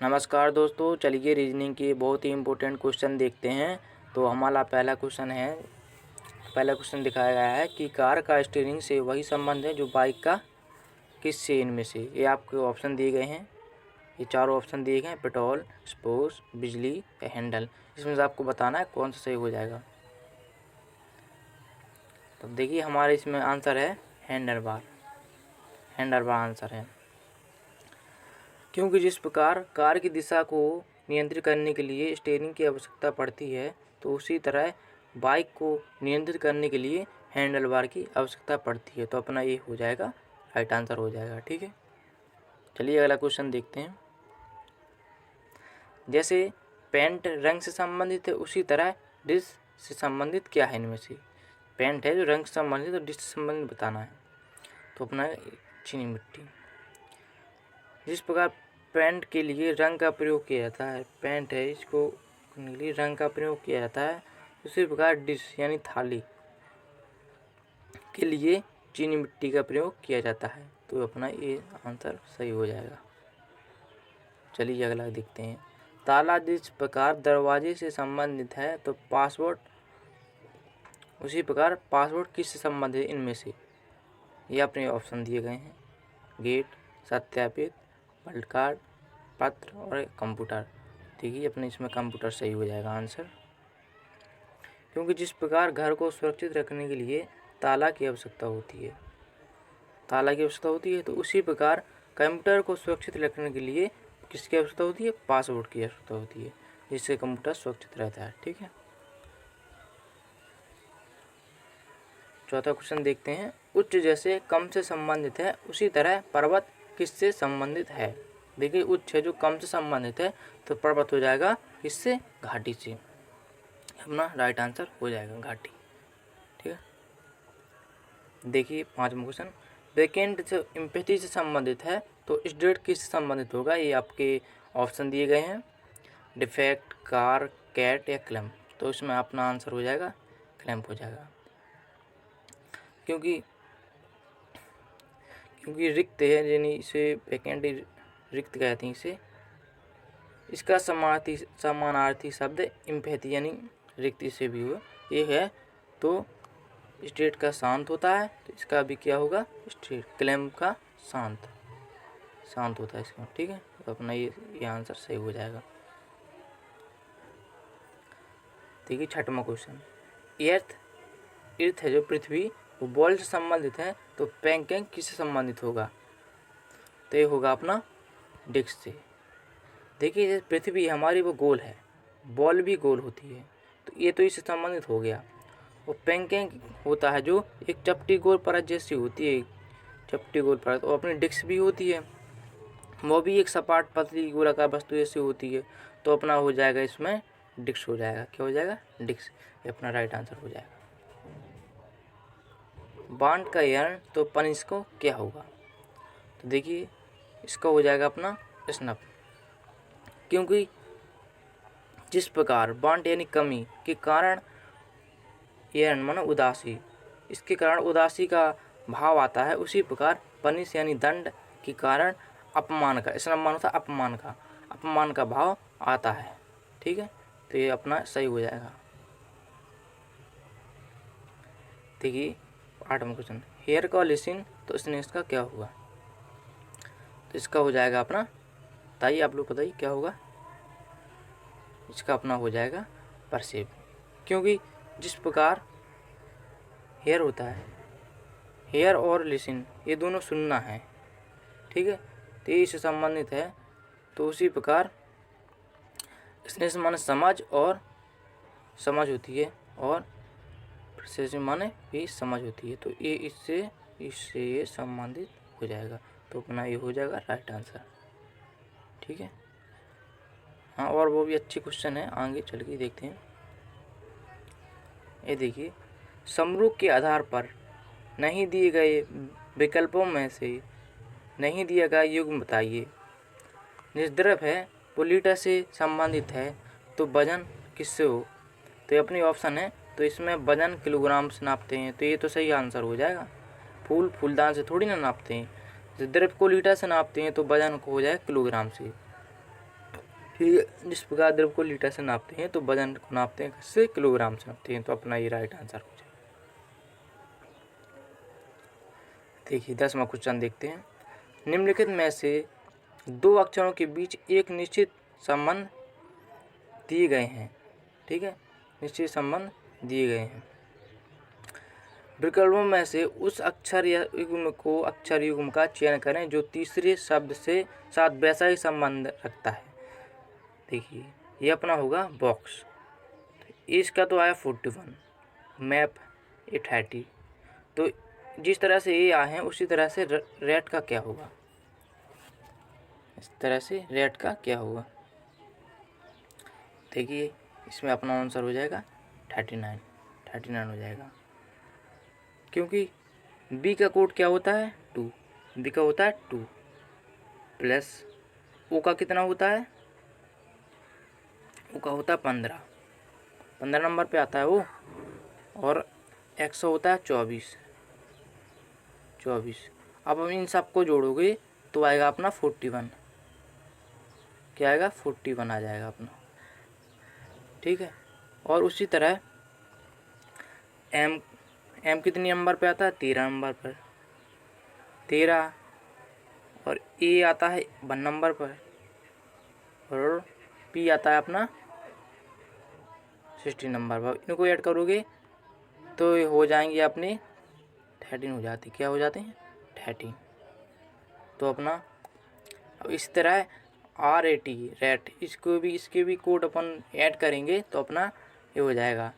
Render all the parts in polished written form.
नमस्कार दोस्तों, चलिए रीजनिंग के बहुत ही इम्पोर्टेंट क्वेश्चन देखते हैं। तो हमारा पहला क्वेश्चन दिखाया गया है कि कार का स्टीयरिंग से वही संबंध है जो बाइक का किससे इनमें से। ये आपको ऑप्शन दिए गए हैं, ये चारों ऑप्शन दिए गए हैं, पेट्रोल, स्पोर्ट्स, बिजली या हैंडल। इसमें से आपको बताना है कौन सा सही हो जाएगा। तो देखिए हमारे इसमें आंसर है हैंडल बार आंसर है, क्योंकि जिस प्रकार कार की दिशा को नियंत्रित करने के लिए स्टीयरिंग की आवश्यकता पड़ती है, तो उसी तरह बाइक को नियंत्रित करने के लिए हैंडल बार की आवश्यकता पड़ती है। तो अपना ये हो जाएगा, राइट आंसर हो जाएगा। ठीक है, चलिए अगला क्वेश्चन देखते हैं। जैसे पेंट रंग से संबंधित है, उसी तरह डिश से संबंधित क्या है इनमें से। पेंट है जो रंग से संबंधित, तो डिश से संबंधित बताना है। तो अपना चीनी मिट्टी। जिस प्रकार पेंट के लिए रंग का प्रयोग किया जाता है, पेंट है इसको करने के लिए रंग का प्रयोग किया जाता है, उसी प्रकार डिश यानी थाली के लिए चीनी मिट्टी का प्रयोग किया जाता है। तो अपना ये आंसर सही हो जाएगा। चलिए अगला देखते हैं। ताला जिस प्रकार दरवाजे से संबंधित है, तो पासवर्ड उसी प्रकार पासवर्ड किससे संबंधित है इनमें से। ये अपने ऑप्शन दिए गए हैं, गेट, सत्यापित, पलट कार्ड, पत्र और कंप्यूटर। देखिए अपने इसमें कंप्यूटर सही हो जाएगा आंसर, क्योंकि जिस प्रकार घर को सुरक्षित रखने के लिए ताला की आवश्यकता होती है, तो उसी प्रकार कंप्यूटर को सुरक्षित रखने के लिए किसकी आवश्यकता होती है, पासवर्ड की आवश्यकता होती है, जिससे कंप्यूटर सुरक्षित रहता है। ठीक है, चौथा क्वेश्चन देखते हैं। उच्च जैसे कम से संबंधित है, उसी तरह पर्वत किससे संबंधित है। देखिए उच्च है जो कम से संबंधित है, तो पर्वत हो जाएगा किससे, घाटी से। अपना राइट आंसर हो जाएगा घाटी। ठीक है, देखिए पांचवा क्वेश्चन। वेकेंट जो एम्पैथी से संबंधित है, तो स्टेट किससे संबंधित होगा। ये आपके ऑप्शन दिए गए हैं, डिफेक्ट, कार, कैट या क्लैम्प। तो इसमें अपना आंसर हो जाएगा क्लैम्प हो जाएगा, क्योंकि रिक्त है, यानी इसे वैकेंट रिक्त कहते हैं इसे। इसका समानार्थी शब्द एम्पैथी यानी रिक्त से भी हुआ ये है। तो स्टेट का शांत होता है, तो इसका भी क्या होगा, स्टेट। क्लैम्प का शांत होता है इसका। ठीक है, तो अपना ये आंसर सही हो जाएगा। देखिए छठवां क्वेश्चन। अर्थ है जो पृथ्वी, वो बॉल से संबंधित है, तो पैनकेक किससे संबंधित होगा। तो ये होगा अपना डिस्क से। देखिए जैसे पृथ्वी हमारी वो गोल है, बॉल भी गोल होती है, तो ये तो इससे संबंधित हो गया। और पैनकेक होता है जो एक चपटी गोल परत जैसी होती है, चपटी गोल परत, और अपनी डिस्क भी होती है, वो भी एक सपाट पतली गोलाकार वस्तु जैसी होती है। तो अपना हो जाएगा इसमें डिस्क हो जाएगा। क्या हो जाएगा, डिस्क। ये अपना राइट आंसर हो जाएगा। बांट का यर्ण तो पनिश को क्या होगा। तो देखिए इसका हो जाएगा अपना स्नप, क्योंकि जिस प्रकार बांट यानी कमी के कारण यर्ण माना उदासी, इसके कारण उदासी का भाव आता है, उसी प्रकार पनिश यानी दंड के कारण अपमान का, स्नप मान होता अपमान का भाव आता है। ठीक है, तो ये अपना सही हो जाएगा। देखिए आठवां क्वेश्चन। हेयर का लिसन, तो स्नेक्स का क्या होगा। तो इसका हो जाएगा अपना, बताइए आप लोग बताइए क्या होगा। इसका अपना हो जाएगा परसेव, क्योंकि जिस प्रकार हेयर होता है, हेयर और लिसन ये दोनों सुनना है। ठीक है, तो ये इससे संबंधित है। तो उसी प्रकार स्नेक्स माने समझ और समझ होती है, और परसेव माने भी समझ होती है। तो ये इससे संबंधित हो जाएगा। तो अपना ये हो जाएगा राइट आंसर। ठीक है, हाँ, और वो भी अच्छी क्वेश्चन है, आगे चल के देखते हैं। ये देखिए, समरूप के आधार पर नहीं दिए गए विकल्पों में से नहीं दिया गया युग्म बताइए। जिस द्रव्य है वो लीटर से संबंधित है, तो वजन किससे हो। तो ये अपनी ऑप्शन है, तो इसमें वजन किलोग्राम से नापते हैं, तो ये तो सही आंसर हो जाएगा। फूलदान से थोड़ी ना नापते हैं। जिस द्रव्य को लीटर से नापते हैं, तो वजन को हो जाए किलोग्राम से। ठीक है। जिस प्रकार द्रव को लीटर से नापते हैं तो वजन को नापते हैं किससे, किलोग्राम से नापते हैं। तो अपना ये राइट आंसर हो जाएगा। देखिए 10वां क्वेश्चन देखते हैं। निम्नलिखित में से दो अक्षरों के बीच एक निश्चित संबंध दिए गए हैं। ठीक है, निश्चित संबंध दिए गए हैं। विकल्पों में से उस अक्षर या युग्म को अक्षर युग्म का चयन करें जो तीसरे शब्द से साथ वैसा ही संबंध रखता है। देखिए ये अपना होगा बॉक्स। इसका तो आया 41, मैप 30। तो जिस तरह से ये आए हैं उसी तरह से रेट का क्या होगा, इस तरह से रेट का क्या होगा। देखिए इसमें अपना आंसर हो जाएगा 39 हो जाएगा, क्योंकि बी का कोड क्या होता है 2, बी का होता है 2 प्लस ओ का कितना होता है, ओ का होता है 15 नंबर पे आता है वो, और एक्स होता है 24। अब हम इन सबको जोड़ोगे तो आएगा अपना 41। क्या आएगा 41 आ जाएगा अपना। ठीक है, और उसी तरह एम कितनी नंबर पे आता है 13 नंबर पर, 13, और ए आता है 1 नंबर पर, और पी आता है अपना 16 नंबर पर। इनको ऐड करोगे तो ये हो जाएंगे अपने 13 हो जाते। क्या हो जाते हैं 13। तो अपना अब इस तरह RAT रेट, इसके भी कोड अपन ऐड करेंगे तो अपना ये हो जाएगा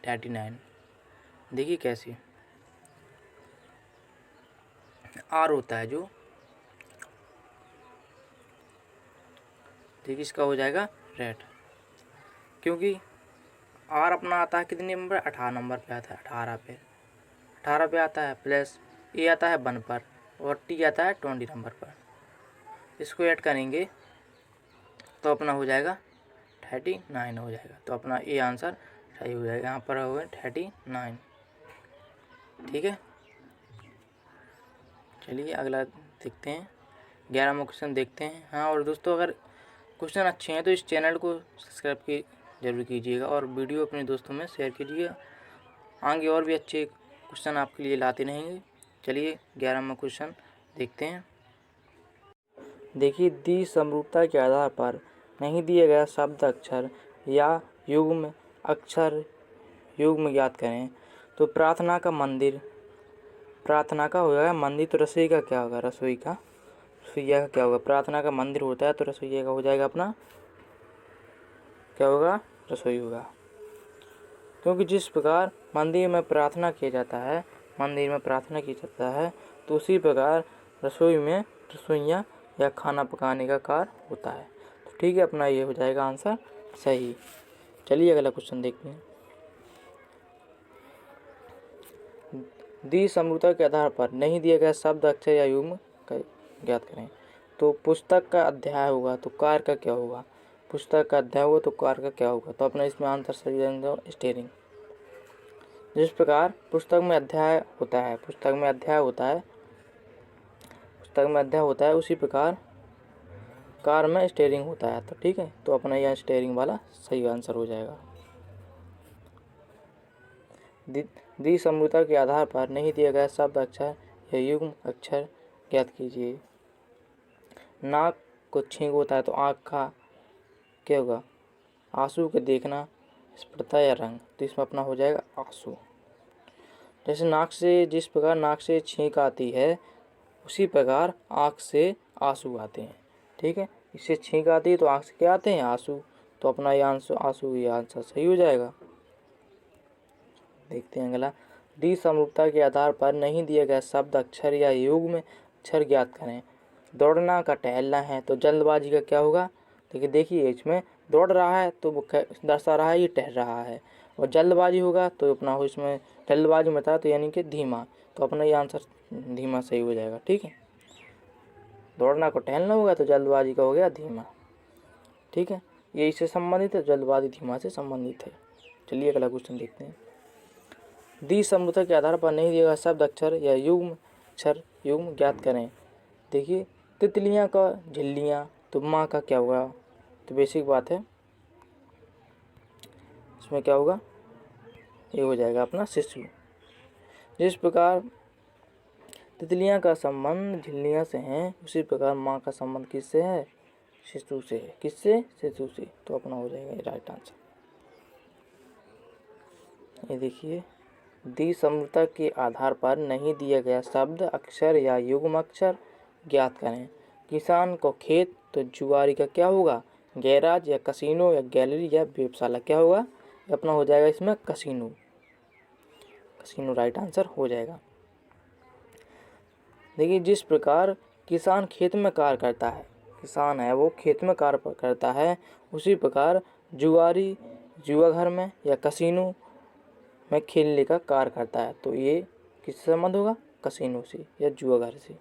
39। देखिए कैसे आर होता है जो, देखिए इसका हो जाएगा रेट, क्योंकि आर अपना आता है कितने नंबर 18 नंबर पे आता है, 18 पे आता है, प्लस ए आता है 1 पर, और टी आता है 20 नंबर पर। इसको ऐड करेंगे तो अपना हो जाएगा 39 हो जाएगा। तो अपना ए आंसर सही हो जाएगा, यहाँ पर हो 39। ठीक है, चलिए अगला देखते हैं, 11वां क्वेश्चन देखते हैं। हाँ, और दोस्तों अगर क्वेश्चन अच्छे हैं तो इस चैनल को सब्सक्राइब जरूर कीजिएगा और वीडियो अपने दोस्तों में शेयर कीजिएगा। आगे और भी अच्छे क्वेश्चन आपके लिए लाते रहेंगे। चलिए 11वां क्वेश्चन देखते हैं। देखिए दी समरूपता के आधार पर नहीं दिया गया शब्द अक्षर या युग्म ज्ञात करें। तो प्रार्थना का हो जाएगा मंदिर, तो रसोई का क्या होगा, रसोईया का क्या होगा, प्रार्थना का मंदिर होता है तो रसोईया का हो जाएगा अपना क्या होगा, रसोई होगा। क्योंकि जिस प्रकार मंदिर में प्रार्थना किया जाता है तो उसी प्रकार रसोई में रसोइया या खाना पकाने का कार्य होता है। तो ठीक है, अपना ये हो जाएगा आंसर सही। चलिए अगला क्वेश्चन देखते हैं। दी समरूपता के आधार पर नहीं दिया गया शब्द अक्षर या युग्म का ज्ञात करें। तो पुस्तक का अध्याय होगा तो कार का क्या होगा, पुस्तक का अध्याय होगा तो कार का क्या होगा। तो अपना इसमें आंसर सही जाएगा स्टीयरिंग। जिस प्रकार पुस्तक में अध्याय होता है उसी प्रकार कार में स्टीयरिंग होता है। तो ठीक है, तो अपना यह स्टीयरिंग वाला सही आंसर हो जाएगा। दी समरूपता के आधार पर नहीं दिया गया शब्द अक्षर या युग्म अक्षर ज्ञात कीजिए। नाक को छींक होता है तो आँख का क्या होगा, आंसू के देखना, स्फुटता या रंग। तो इसमें अपना हो जाएगा आंसू। जैसे जिस प्रकार नाक से छींक आती है उसी प्रकार आँख से आंसू आते हैं। ठीक है, इससे छींक आती है तो आँख से क्या आते हैं, आंसू। तो अपना ये आंसू ये आंसर सही हो जाएगा। देखते हैं अगला। दी समरूपता के आधार पर नहीं दिया गया शब्द अक्षर या युग्म अक्षर ज्ञात करें। दौड़ना का टहलना है तो जल्दबाजी का क्या होगा। देखिए इसमें दौड़ रहा है तो वो दर्शा रहा है ये टहल रहा है, और जल्दबाजी होगा तो अपना हो इसमें जल्दबाजी में था तो यानी कि धीमा। तो अपना ये आंसर धीमा सही हो जाएगा। ठीक है, दौड़ना को टहलना होगा तो जल्दबाजी का हो गया धीमा। ठीक है, ये इससे संबंधित है, जल्दबाजी धीमा से संबंधित है। चलिए अगला क्वेश्चन देखते हैं। दी समरूपता के आधार पर नहीं दिया गया शब्द अक्षर या युग्म ज्ञात करें। देखिए तितलियाँ का झिल्लियाँ, तो माँ का क्या होगा, तो बेसिक बात है, इसमें क्या होगा, ये हो जाएगा अपना शिशु। जिस प्रकार तितलियां का संबंध झिल्लियां से है, उसी प्रकार माँ का संबंध किससे है, शिशु से है। किससे, शिशु से। तो अपना हो जाएगा ये राइट आंसर। ये देखिए, द्विसमरूपता के आधार पर नहीं दिया गया शब्द, अक्षर या युग्म अक्षर ज्ञात करें। किसान को खेत, तो जुआरी का क्या होगा, गैराज या कसिनो या गैलरी या वेबशाला, क्या होगा, अपना हो जाएगा इसमें कसिनो। कसिनो राइट आंसर हो जाएगा। देखिए, जिस प्रकार किसान खेत में कार्य करता है, किसान है वो खेत में कार्य करता है, उसी प्रकार जुआरी जुआ घर में या कसिनो में खेलने का कार्य करता है। तो ये किससे संबंध होगा, कसिनो से या जुआ घर से।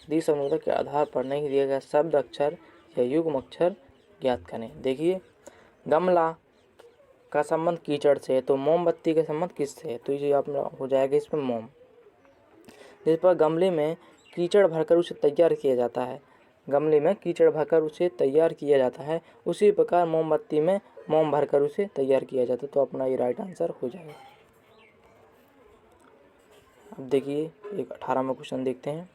द्विसमरूपता के आधार पर नहीं दिया गया शब्द, अक्षर या युग्म अक्षर ज्ञात करें। देखिए, गमला का संबंध कीचड़ से है, तो मोमबत्ती का संबंध किससे है, तो ये अपना हो जाएगा इसमें मोम। जिस पर गमले में कीचड़ भरकर उसे तैयार किया जाता है, गमले में कीचड़ भरकर उसे तैयार किया जाता है, उसी प्रकार मोमबत्ती में मोम भरकर उसे तैयार किया जाता है। तो अपना ये राइट आंसर हो जाएगा। अब देखिए, एक 18वां क्वेश्चन देखते हैं।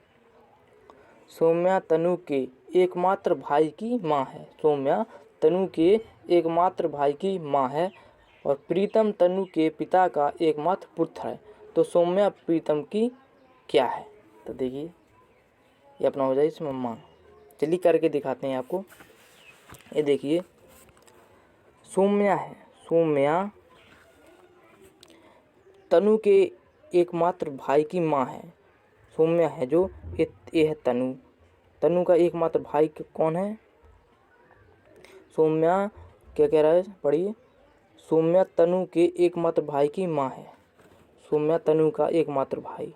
सौम्या तनु के एकमात्र भाई की माँ है। सौम्या तनु के एकमात्र भाई की माँ है और प्रीतम तनु के पिता का एकमात्र पुत्र है। तो सौम्या प्रीतम की क्या है, तो देखिए ये अपना हो जाए इसमें माँ। चलिए करके दिखाते हैं आपको। ये देखिए, सौम्या है, सौम्या तनु के एकमात्र भाई की माँ है। सौम्या है जो ये है तनु, तनु का एकमात्र भाई कौन है, सौम्या क्या कह रहा है, पढ़िए। सौम्या तनु के एकमात्र भाई की माँ है। सौम्या तनु का एकमात्र भाई,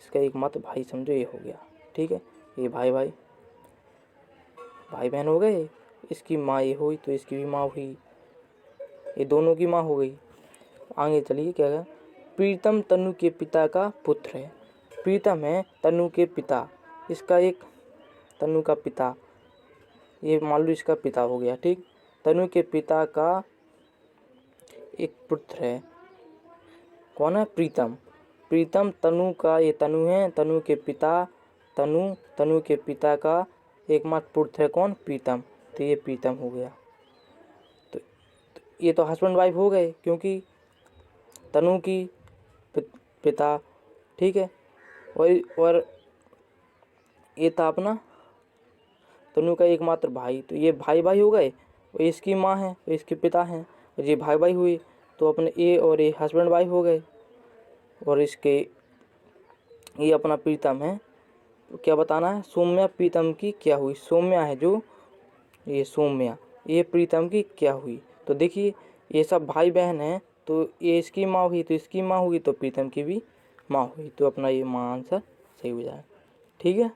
इसका एकमात्र भाई समझो ये हो गया, ठीक है। ये भाई भाई भाई बहन हो गए, इसकी माँ ये हुई तो इसकी भी माँ हुई, ये दोनों की माँ हो गई। आगे चलिए क्या है, प्रीतम तनु के पिता का पुत्र है। प्रीतम है तनु के पिता, इसका एक तनु का पिता, ये मान लो इसका पिता हो गया, ठीक। तनु के पिता का एक पुत्र है, कौन है, प्रीतम। प्रीतम तनु का ये तनु है, तनु के पिता तनु के पिता का एकमात्र पुत्र है कौन, प्रीतम। तो ये प्रीतम हो गया। तो ये तो हस्बैंड वाइफ हो गए, क्योंकि तनु की पिता, ठीक है। और ये था अपना तनु का एकमात्र भाई, तो ये भाई भाई हो गए, और इसकी माँ है और इसके पिता हैं, और ये भाई भाई हुए, तो अपने ये और ये हस्बैंड वाइफ हो गए। और इसके ये अपना प्रीतम है, तो क्या बताना है, सौम्या प्रीतम की क्या हुई। सौम्या है जो ये सौम्या, ये प्रीतम की क्या हुई। तो देखिए, ये सब भाई बहन हैं, तो ये इसकी माँ हुई तो इसकी माँ हुई, तो प्रीतम की भी माँ हुई। तो अपना ये माँ आंसर सही हो जाए, ठीक है।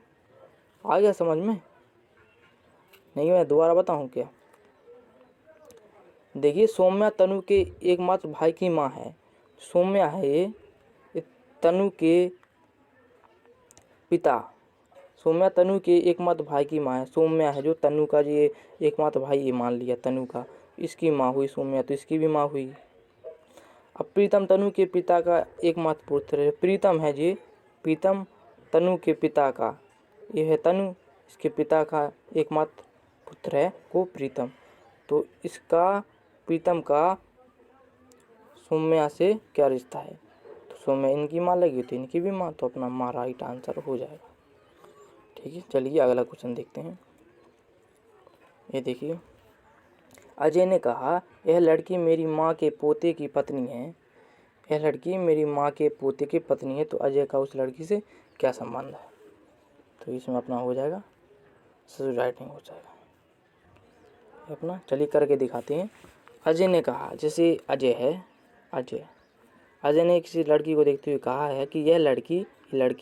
आ गया समझ में, नहीं मैं दोबारा बताऊँ क्या। देखिए, सौम्या तनु के एकमात्र भाई की माँ है। सौम्या है ये तनु के पिता, सौम्या तनु के एकमात्र भाई की माँ है। सौम्या है जो तनु का ये एकमात्र भाई, ये मान लिया तनु का, इसकी माँ हुई सौम्या, तो इसकी भी माँ हुई। अब प्रीतम तनु के पिता का एकमात्र पुत्र है। प्रीतम है जी, प्रीतम तनु के पिता का, ये है तनु, इसके पिता का एकमात्र पुत्र है को प्रीतम। तो इसका प्रीतम का सौम्या से क्या रिश्ता है, तो सौम्या इनकी माँ लगी होती, इनकी भी माँ, तो अपना माँ राइट आंसर हो जाएगा, ठीक है। चलिए अगला क्वेश्चन देखते हैं। ये देखिए, अजय ने कहा, यह लड़की मेरी माँ के पोते की पत्नी है। यह लड़की मेरी माँ के पोते की पत्नी है, तो अजय का उस लड़की से क्या संबंध है, तो इसमें अपना हो जाएगा सही राइटिंग हो जाएगा अपना। चलिए करके दिखाते हैं। अजय ने कहा, जैसे अजय है, अजय ने किसी लड़की को देखते हुए कहा है कि यह लड़की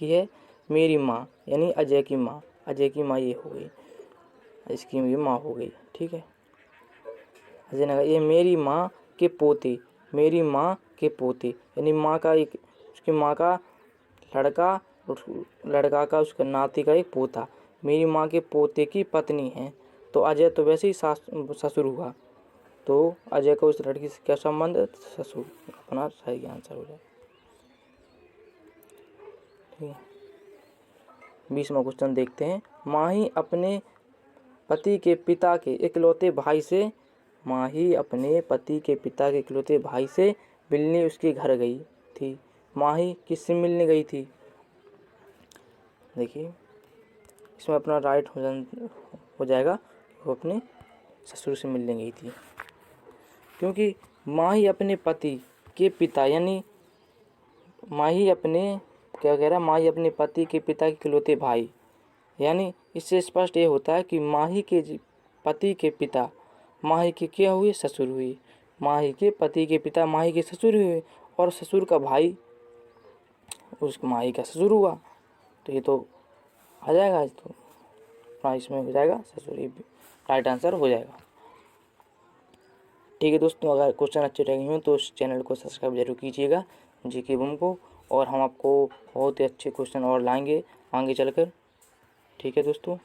है मेरी माँ, यानी अजय की माँ। अजय की माँ ये हो गई, इसकी भी माँ हो गई, ठीक है। अजय ने कहा, ये मेरी माँ के पोते, मेरी माँ के पोते, यानी माँ का एक, उसकी माँ का लड़का का उसका नाती का एक पोता, मेरी माँ के पोते की पत्नी है। तो अजय तो वैसे ही ससुर हुआ, तो अजय का उस लड़की से क्या संबंध है? ससुर। अपना सही आंसर हो जाए। ठीक है, 20वां क्वेश्चन देखते हैं। माही अपने पति के पिता के इकलौते भाई से मिलने उसके घर गई थी। माही किससे मिलने गई थी? देखिए, इसमें अपना राइट हो जाएगा, वो अपने ससुर से मिलने गई थी, क्योंकि माही अपने पति के पिता, यानी माही अपने क्या कह रहा है, माही अपने पति के पिता के इकलौते भाई, यानी इससे स्पष्ट ये होता है कि माही के पति के पिता माही के क्या हुए? ससुर हुए। माही के पति के पिता माही के ससुर हुए, और ससुर का भाई उस माही का ससुर हुआ। तो ये तो आ जाएगा, तो हाँ, इसमें हो जाएगा ससुर, ये राइट आंसर हो जाएगा। ठीक है दोस्तों, अगर क्वेश्चन अच्छे लगे हों तो इस चैनल को सब्सक्राइब जरूर कीजिएगा, जीके बूम को, और हम आपको बहुत ही अच्छे क्वेश्चन और लाएंगे आगे चलकर। ठीक है दोस्तों।